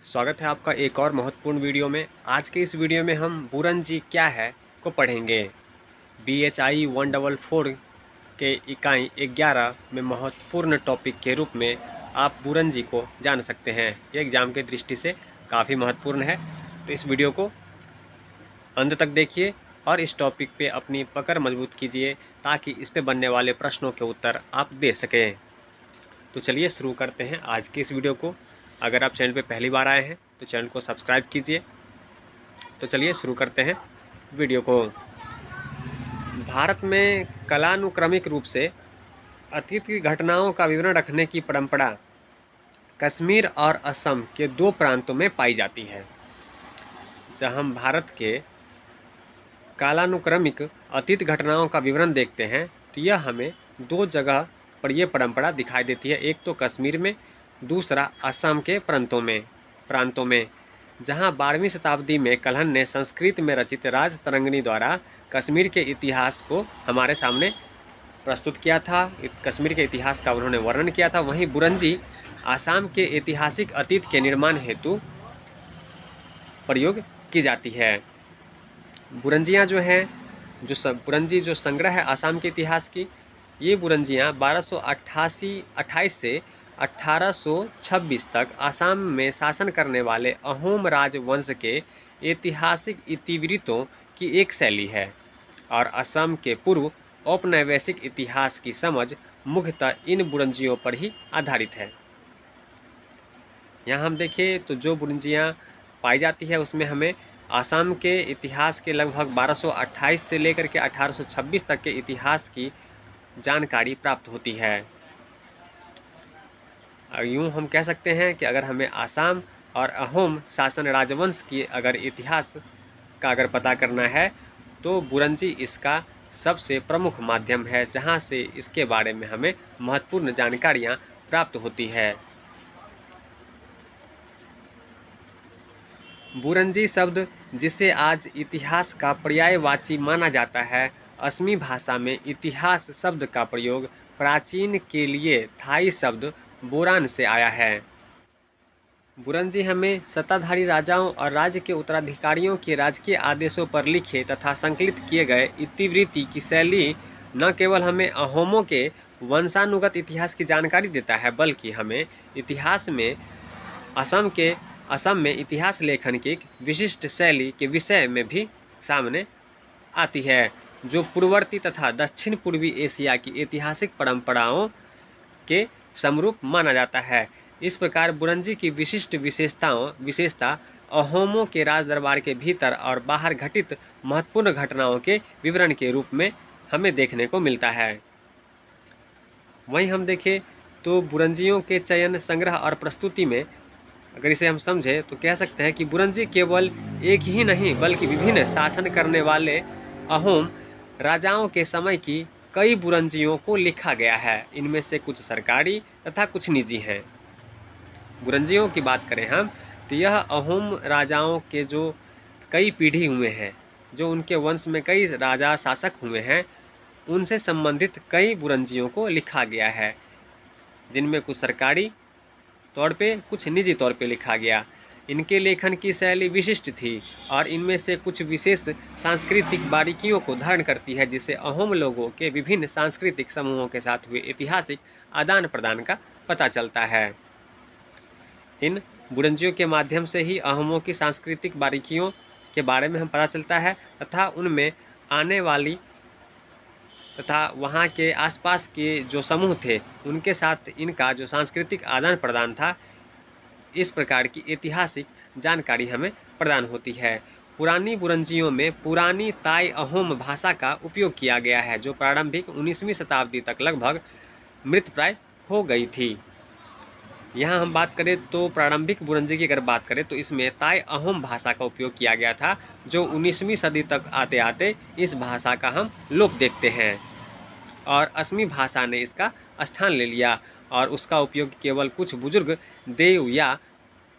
स्वागत है आपका एक और महत्वपूर्ण वीडियो में। आज के इस वीडियो में हम बुरंजी क्या है को पढ़ेंगे। BHI 144 के इकाई 11 में महत्वपूर्ण टॉपिक के रूप में आप बुरंजी को जान सकते हैं। ये एग्जाम की दृष्टि से काफ़ी महत्वपूर्ण है, तो इस वीडियो को अंत तक देखिए और इस टॉपिक पे अपनी पकड़ मजबूत कीजिए ताकि इस पे बनने वाले प्रश्नों के उत्तर आप दे सकें। तो चलिए शुरू करते हैं आज की इस वीडियो को। अगर आप चैनल पे पहली बार आए हैं तो चैनल को सब्सक्राइब कीजिए। तो चलिए शुरू करते हैं वीडियो को। भारत में कालानुक्रमिक रूप से अतीत की घटनाओं का विवरण रखने की परंपरा कश्मीर और असम के दो प्रांतों में पाई जाती है। जब हम भारत के कालानुक्रमिक अतीत घटनाओं का विवरण देखते हैं तो यह हमें दो जगह पर यह परंपरा दिखाई देती है। एक तो कश्मीर में, दूसरा असम के प्रांतों में जहां 12वीं शताब्दी में कल्हण ने संस्कृत में रचित राजतरंगिणी द्वारा कश्मीर के इतिहास को हमारे सामने प्रस्तुत किया था। कश्मीर के इतिहास का उन्होंने वर्णन किया था। वहीं बुरंजी आसाम के ऐतिहासिक अतीत के निर्माण हेतु प्रयोग की जाती है। बुरंजियाँ जो हैं, बुरंजी जो संग्रह है आसाम के इतिहास की, ये बुरंजियाँ 1228 से 1826 तक आसाम में शासन करने वाले अहोम राजवंश के ऐतिहासिक इतिवृत्तों की एक शैली है और असम के पूर्व औपनिवेशिक इतिहास की समझ मुख्यतः इन बुरंजियों पर ही आधारित है। यहाँ हम देखें तो जो बुरंजियाँ पाई जाती है उसमें हमें आसाम के इतिहास के लगभग 1228 से लेकर के 1826 तक के इतिहास की जानकारी प्राप्त होती है। यूँ हम कह सकते हैं कि अगर हमें आसाम और अहोम शासन राजवंश की अगर इतिहास का अगर पता करना है तो बुरंजी इसका सबसे प्रमुख माध्यम है जहाँ से इसके बारे में हमें महत्वपूर्ण जानकारियाँ प्राप्त होती है। बुरंजी शब्द, जिसे आज इतिहास का पर्यायवाची माना जाता है, असमी भाषा में इतिहास शब्द का प्रयोग प्राचीन के लिए थाई शब्द बोरान से आया है। बुरंजी हमें सत्ताधारी राजाओं और राज्य के उत्तराधिकारियों के राजकीय आदेशों पर लिखे तथा संकलित किए गए इतिवृत्ति की शैली न केवल हमें अहोमों के वंशानुगत इतिहास की जानकारी देता है, बल्कि हमें इतिहास में असम में इतिहास लेखन की एक विशिष्ट शैली के विषय में भी सामने आती है, जो पूर्ववर्ती तथा दक्षिण पूर्वी एशिया की ऐतिहासिक परंपराओं के समरूप माना जाता है। इस प्रकार बुरंजी की विशेषता अहोमों के राज दरबार के भीतर और बाहर घटित महत्वपूर्ण घटनाओं के विवरण के रूप में हमें देखने को मिलता है। वहीं हम देखें तो बुरंजियों के चयन, संग्रह और प्रस्तुति में अगर इसे हम समझें तो कह सकते हैं कि बुरंजी केवल एक ही नहीं बल्कि विभिन्न शासन करने वाले अहोम राजाओं के समय की कई बुरंजियों को लिखा गया है। इनमें से कुछ सरकारी तथा कुछ निजी हैं। बुरंजियों की बात करें हम तो यह अहोम राजाओं के जो कई पीढ़ी हुए हैं, जो उनके वंश में कई राजा शासक हुए हैं, उनसे संबंधित कई बुरंजियों को लिखा गया है, जिनमें कुछ सरकारी तौर पे, कुछ निजी तौर पे लिखा गया। इनके लेखन की शैली विशिष्ट थी और इनमें से कुछ विशेष सांस्कृतिक बारीकियों को धारण करती है, जिससे अहोम लोगों के विभिन्न सांस्कृतिक समूहों के साथ हुए ऐतिहासिक आदान प्रदान का पता चलता है। इन बुरंजियों के माध्यम से ही अहोमों की सांस्कृतिक बारीकियों के बारे में हम पता चलता है तथा उनमें आने वाली तथा वहाँ के आसपास के जो समूह थे उनके साथ इनका जो सांस्कृतिक आदान प्रदान था, इस प्रकार की ऐतिहासिक जानकारी हमें प्रदान होती है। पुरानी बुरंजियों में पुरानी ताई अहोम भाषा का उपयोग किया गया है, जो प्रारंभिक 19वीं शताब्दी तक लगभग मृतप्राय हो गई थी। यहाँ हम बात करें तो प्रारंभिक बुरंजी की अगर बात करें तो इसमें ताई अहोम भाषा का उपयोग किया गया था, जो 19वीं सदी तक आते आते इस भाषा का हम लोप देखते हैं और असमी भाषा ने इसका स्थान ले लिया और उसका उपयोग केवल कुछ बुजुर्ग देव या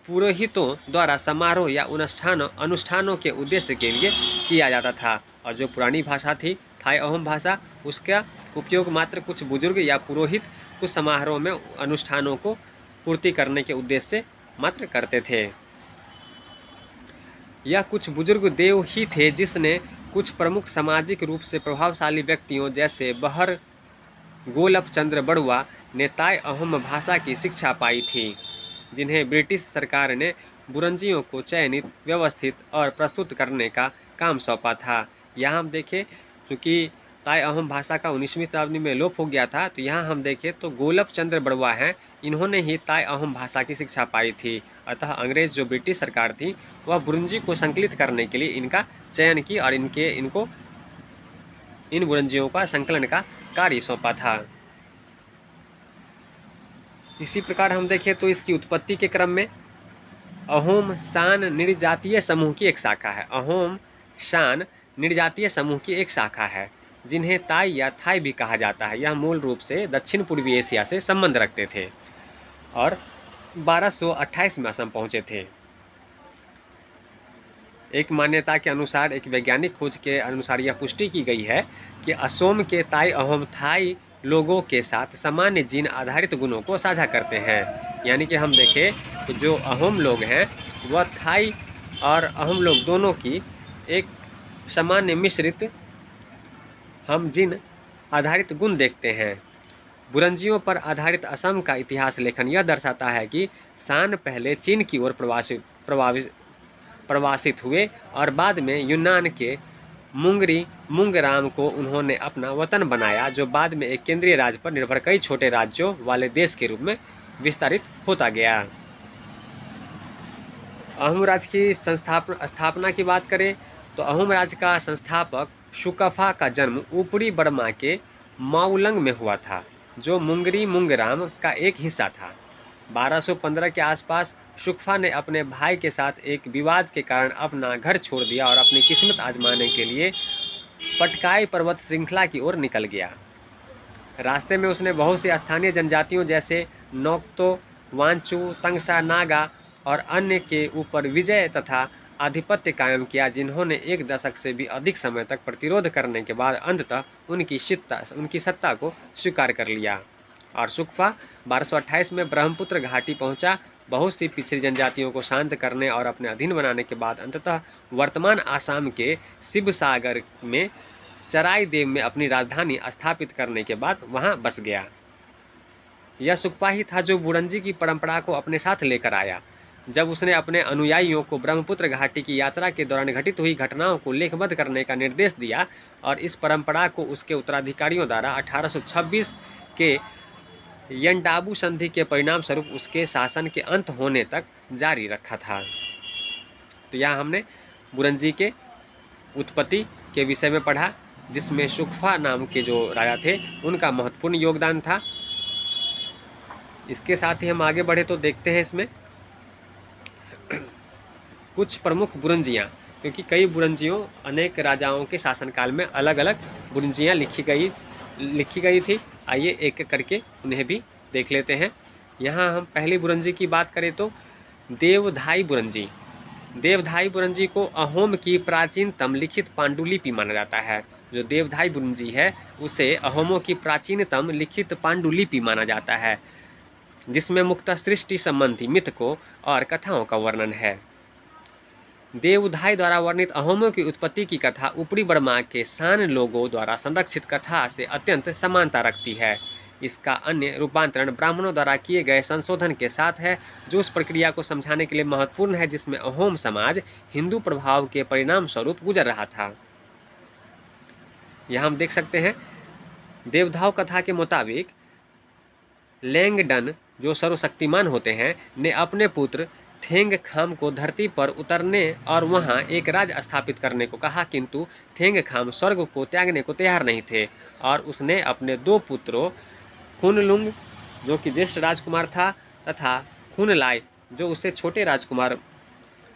पुरोहितों द्वारा समारोह या अनुष्ठानों के उद्देश्य के लिए किया जाता था। और जो पुरानी भाषा थी थाई अहोम भाषा, उसका उपयोग मात्र कुछ बुजुर्ग या पुरोहित कुछ समारोह में अनुष्ठानों को पूर्ति करने के उद्देश्य से मात्र करते थे। यह कुछ बुजुर्ग देव ही थे जिसने कुछ प्रमुख सामाजिक रूप से प्रभावशाली व्यक्तियों जैसे बहर गोलप चंद्र बड़ुआ ने ताई अहोम भाषा की शिक्षा पाई थी, जिन्हें ब्रिटिश सरकार ने बुरंजियों को चयनित, व्यवस्थित और प्रस्तुत करने का काम सौंपा था। यहाँ हम देखें, चूँकि ताई अहोम भाषा का 19वीं शताब्दी में लोप हो गया था, तो यहाँ हम देखें तो गोलप चंद्र बड़ुआ हैं, इन्होंने ही ताई अहोम भाषा की शिक्षा पाई थी। अतः अंग्रेज जो ब्रिटिश सरकार थी वह बुरंजी को संकलित करने के लिए इनका चयन की और इनको इन बुरंजियों का संकलन का कार्य सौंपा था। इसी प्रकार हम देखें तो इसकी उत्पत्ति के क्रम में अहोम शान निर्जातीय समूह की एक शाखा है। अहोम शान निर्जातीय समूह की एक शाखा है जिन्हें ताई या थाई भी कहा जाता है। यह मूल रूप से दक्षिण पूर्वी एशिया से संबंध रखते थे और 1228 में असम पहुंचे थे। एक मान्यता के अनुसार, एक वैज्ञानिक खोज के अनुसार यह पुष्टि की गई है कि असम के ताई अहोम थाई लोगों के साथ सामान्य जीन आधारित गुणों को साझा करते हैं। यानी कि हम देखें तो जो अहोम लोग हैं वह थाई और अहोम लोग दोनों की एक सामान्य मिश्रित हम जीन आधारित गुण देखते हैं। बुरंजियों पर आधारित असम का इतिहास लेखन यह दर्शाता है कि शान पहले चीन की ओर प्रवासित हुए और बाद में यूनान के मुंगराम को उन्होंने अपना वतन बनाया, जो बाद में एक केंद्रीय राज्य पर निर्भर कई छोटे राज्यों वाले देश के रूप में विस्तारित होता गया। अहोम राज्य की स्थापना की बात करें तो अहोम राज्य का संस्थापक सुकफा का जन्म ऊपरी बर्मा के माउलंग में हुआ था, जो मुंगराम का एक हिस्सा था। 1215 के आसपास सुकफा ने अपने भाई के साथ एक विवाद के कारण अपना घर छोड़ दिया और अपनी किस्मत आजमाने के लिए पटकाई पर्वत श्रृंखला की ओर निकल गया। रास्ते में उसने बहुत सी स्थानीय जनजातियों जैसे नोक्तो, वांचू, तंगसा, नागा और अन्य के ऊपर विजय तथा आधिपत्य कायम किया, जिन्होंने एक दशक से भी अधिक समय तक प्रतिरोध करने के बाद अंततः उनकी सत्ता को स्वीकार कर लिया। और सुकफा 1228 में ब्रह्मपुत्र घाटी पहुंचा, बहुत सी पिछड़ी जनजातियों को शांत करने और अपने अधीन बनाने के बाद अंततः वर्तमान आसाम के शिवसागर में चराईदेव में अपनी राजधानी स्थापित करने के बाद वहां बस गया। यह सुकफा ही था जो बुरंजी की परंपरा को अपने साथ लेकर आया। जब उसने अपने अनुयायियों को ब्रह्मपुत्र घाटी की यात्रा के दौरान घटित हुई घटनाओं को लेखबद्ध करने का निर्देश दिया और इस परंपरा को उसके उत्तराधिकारियों द्वारा 1826 के यंडाबू संधि के परिणाम स्वरूप उसके शासन के अंत होने तक जारी रखा था। तो यहाँ हमने बुरंजी के उत्पत्ति के विषय में पढ़ा, जिसमें सुकफा नाम के जो राजा थे उनका महत्वपूर्ण योगदान था। इसके साथ ही हम आगे बढ़े तो देखते हैं इसमें कुछ प्रमुख बुरंजियाँ, क्योंकि कई बुरंजियों अनेक राजाओं के शासनकाल में अलग अलग बुरंजियाँ लिखी गई थी। आइए एक एक करके उन्हें भी देख लेते हैं। यहाँ हम पहली बुरंजी की बात करें तो देवधाई बुरंजी। देवधाई बुरंजी को अहोम की प्राचीनतम लिखित पांडुलिपि माना जाता है। जो देवधाई बुरंजी है उसे अहोमों की प्राचीनतम लिखित पांडुलिपि माना जाता है, जिसमें मुख्यतः सृष्टि संबंधी मिथकों और कथाओं का वर्णन है। देवधाई द्वारा वर्णित अहोमों की उत्पत्ति की कथा ऊपरी बर्मा के शान लोगों द्वारा संरक्षित कथा से अत्यंत समानता रखती है। इसका अन्य रूपांतरण ब्राह्मणों द्वारा किए गए संशोधन के साथ है, जो उस प्रक्रिया को समझाने के लिए महत्वपूर्ण है जिसमें अहोम समाज हिंदू प्रभाव के परिणाम स्वरूप गुजर रहा था। यहाँ हम देख सकते हैं देवधाव कथा के मुताबिक लैंगडन, जो सर्वशक्तिमान होते हैं, ने अपने पुत्र थेंगखाम को धरती पर उतरने और वहां एक राज स्थापित करने को कहा, किंतु थेंगखाम स्वर्ग को त्यागने को तैयार नहीं थे और उसने अपने दो पुत्रों खुनलुंग, जो कि ज्येष्ठ राजकुमार था, तथा खुनलाई, जो उससे छोटे राजकुमार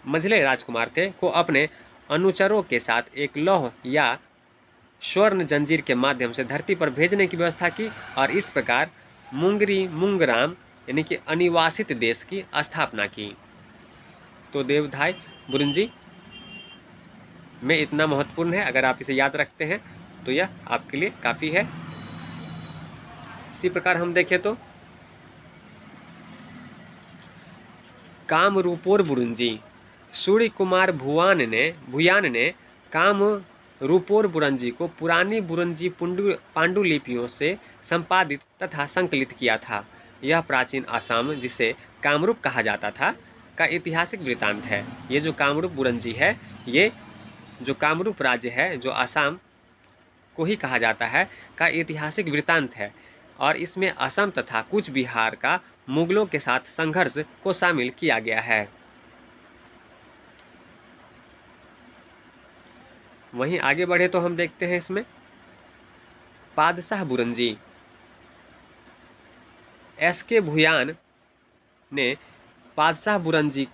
मझले राजकुमार थे, को अपने अनुचरों के साथ एक लौह या स्वर्ण जंजीर के माध्यम से धरती पर भेजने की व्यवस्था की और इस प्रकार मुंगराम यानी कि अनिवासित देश की स्थापना की। तो देवधाई बुरंजी में इतना महत्वपूर्ण है, अगर आप इसे याद रखते हैं तो यह आपके लिए काफ़ी है। इसी प्रकार हम देखें तो कामरूपोर बुरंजी। सूर्य कुमार भुयान ने कामरूपोर बुरंजी को पुरानी बुरंजी पांडुलिपियों से संपादित तथा संकलित किया था। यह प्राचीन असम, जिसे कामरूप कहा जाता था, का ऐतिहासिक वृत्तांत है। ये जो कामरूप बुरंजी है, ये जो कामरूप राज्य है, जो असम को ही कहा जाता है, का ऐतिहासिक वृत्तांत है और इसमें असम तथा कूच बिहार का मुगलों के साथ संघर्ष को शामिल किया गया है। वहीं आगे बढ़े तो हम देखते हैं इसमें पादशाह बुरंजी। एस.के. भुयान ने पादशाह बुरंजी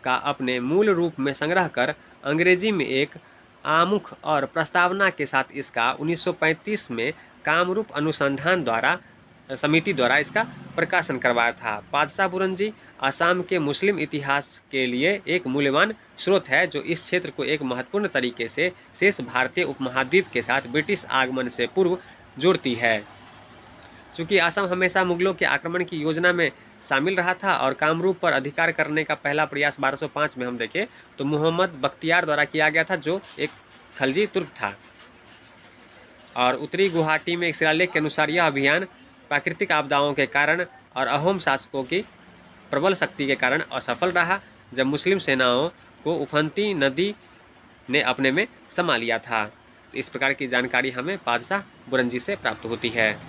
का अपने मूल रूप में संग्रह कर अंग्रेजी में एक आमुख और प्रस्तावना के साथ इसका 1935 में कामरूप अनुसंधान समिति द्वारा इसका प्रकाशन करवाया था। पादशाह बुरंजी असम के मुस्लिम इतिहास के लिए एक मूल्यवान स्रोत है, जो इस क्षेत्र को एक महत्वपूर्ण तरीके से शेष भारतीय उपमहाद्वीप के साथ ब्रिटिश आगमन से पूर्व जोड़ती है। चूँकि असम हमेशा मुगलों के आक्रमण की योजना में शामिल रहा था और कामरूप पर अधिकार करने का पहला प्रयास 1205 में हम देखें तो मोहम्मद बख्तियार द्वारा किया गया था, जो एक खलजी तुर्क था। और उत्तरी गुवाहाटी में एक शिलालेख के अनुसार यह अभियान प्राकृतिक आपदाओं के कारण और अहोम शासकों की प्रबल शक्ति के कारण असफल रहा, जब मुस्लिम सेनाओं को उफनती नदी ने अपने में समा लिया था। इस प्रकार की जानकारी हमें पादशाह बुरंजी से प्राप्त होती है।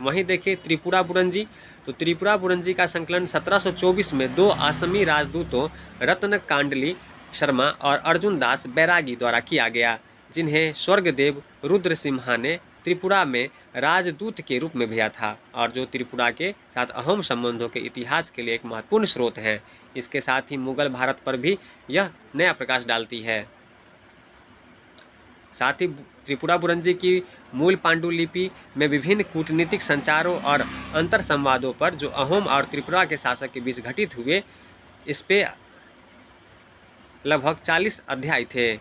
वहीं देखिए त्रिपुरा बुरंजी। तो त्रिपुरा बुरंजी का संकलन 1724 में दो असमी राजदूतों रत्न कांडली शर्मा और अर्जुन दास बैरागी द्वारा किया गया, जिन्हें स्वर्गदेव रुद्र सिम्हा ने त्रिपुरा में राजदूत के रूप में भेजा था और जो त्रिपुरा के साथ अहोम संबंधों के इतिहास के लिए एक महत्वपूर्ण स्रोत हैं। इसके साथ ही मुगल भारत पर भी यह नया प्रकाश डालती है। साथ ही त्रिपुरा बुरंजी की मूल पांडुलिपि में विभिन्न कूटनीतिक संचारों और अंतर संवादों पर जो अहोम और त्रिपुरा के शासक के बीच घटित हुए, इस पे लगभग 40 अध्याय थे।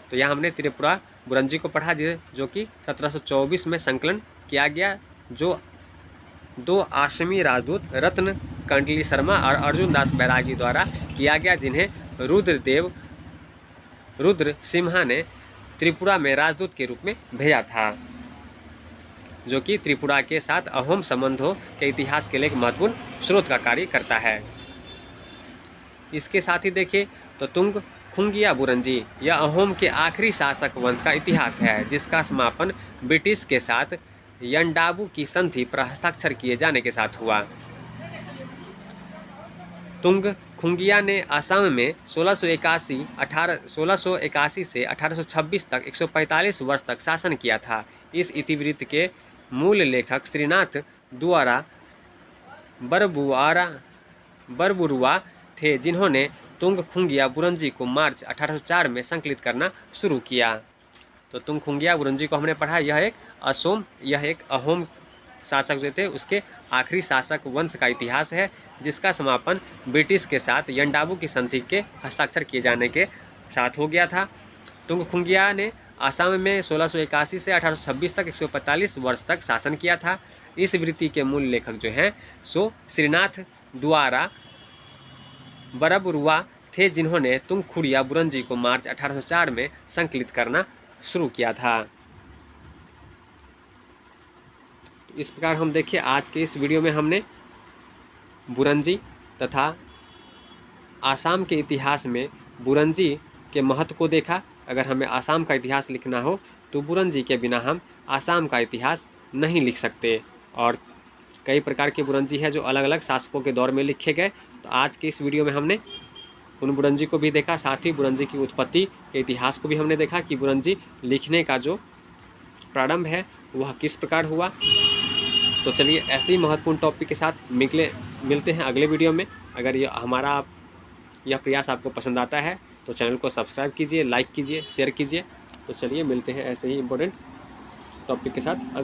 तो यहाँ हमने त्रिपुरा बुरंजी को पढ़ा, जो कि 1724 में संकलन किया गया, जो दो आसमी राजदूत रत्न कंडली शर्मा और अर्जुन दास बैरागी द्वारा किया गया, जिन्हें रुद्र सिम्हा ने त्रिपुरा में राजदूत के रूप में भेजा था, जो कि त्रिपुरा के साथ अहोम संबंधों के इतिहास के लिए एक महत्वपूर्ण स्रोत का कार्य करता है। इसके साथ ही देखिए तो तुंग खुंगिया बुरंजी, यह अहोम के आखिरी शासक वंश का इतिहास है, जिसका समापन ब्रिटिश के साथ यंडाबू की संधि पर हस्ताक्षर किए जाने के साथ हुआ। तुंग खुंगिया ने असम में 1681 से 1826 तक 145 वर्ष तक शासन किया था। इस इतिवृत्त के मूल लेखक श्रीनाथ द्वारा बरबुरुआ थे, जिन्होंने तुंग खुंगिया बुरंजी को मार्च 1804 में संकलित करना शुरू किया। तो तुंग खुंगिया बुरंजी को हमने पढ़ा, यह एक अहोम शासक जो थे उसके आखिरी शासक वंश का इतिहास है, जिसका समापन ब्रिटिश के साथ यंडाबू की संधि के हस्ताक्षर किए जाने के साथ हो गया था। तुंग खुंगिया ने असम में 1681 से 1826 तक 145 वर्ष तक शासन किया था। इस वृत्ति के मूल लेखक जो हैं सो श्रीनाथ द्वारा बरबुरुआ थे, जिन्होंने तुंग खुड़िया बुरंजी को मार्च 1804 में संकलित करना शुरू किया था। इस प्रकार हम देखिए आज के इस वीडियो में हमने बुरंजी तथा आसाम के इतिहास में बुरंजी के महत्व को देखा। अगर हमें आसाम का इतिहास लिखना हो तो बुरंजी के बिना हम आसाम का इतिहास नहीं लिख सकते। और कई प्रकार के बुरंजी है जो अलग अलग शासकों के दौर में लिखे गए। तो आज के इस वीडियो में हमने उन बुरंजी को भी देखा, साथ ही बुरंजी की उत्पत्ति के इतिहास को भी हमने देखा कि बुरंजी लिखने का जो प्रारंभ है वह किस प्रकार हुआ। तो चलिए ऐसे ही महत्वपूर्ण टॉपिक के साथ मिलते हैं अगले वीडियो में। अगर यह प्रयास आपको पसंद आता है तो चैनल को सब्सक्राइब कीजिए, लाइक कीजिए, शेयर कीजिए। तो चलिए मिलते हैं ऐसे ही इम्पोर्टेंट टॉपिक के साथ अगले